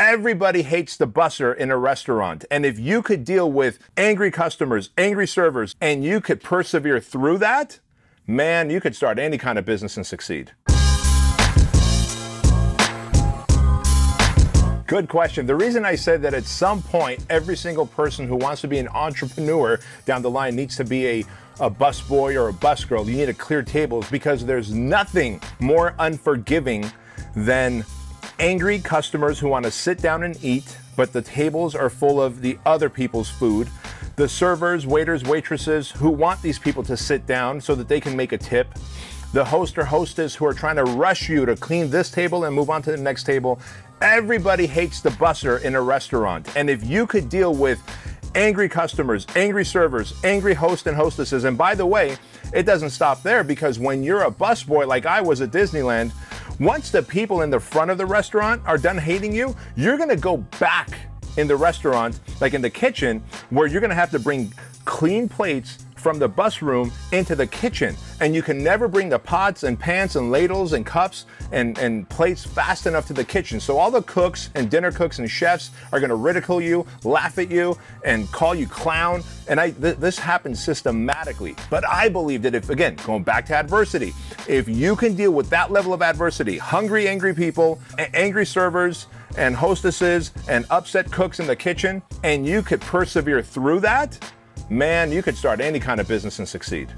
Everybody hates the busser in a restaurant. And if you could deal with angry customers, angry servers, and you could persevere through that, man, you could start any kind of business and succeed. Good question. The reason I said that at some point, every single person who wants to be an entrepreneur down the line needs to be a busboy or a busgirl. You need to clear tables because there's nothing more unforgiving than angry customers who want to sit down and eat, but the tables are full of the other people's food. The servers, waiters, waitresses who want these people to sit down so that they can make a tip. The host or hostess who are trying to rush you to clean this table and move on to the next table. Everybody hates the busser in a restaurant. And if you could deal with angry customers, angry servers, angry hosts and hostesses, and by the way, it doesn't stop there, because when you're a busboy like I was at Disneyland, once the people in the front of the restaurant are done hating you, you're gonna go back in the restaurant, like in the kitchen, where you're gonna have to bring clean plates from the bus room into the kitchen. And you can never bring the pots and pans and ladles and cups and plates fast enough to the kitchen. So all the cooks and dinner cooks and chefs are gonna ridicule you, laugh at you, and call you clown. And this happens systematically. But I believe that if, again, going back to adversity, if you can deal with that level of adversity, hungry, angry people, angry servers, and hostesses, and upset cooks in the kitchen, and you could persevere through that, man, you could start any kind of business and succeed.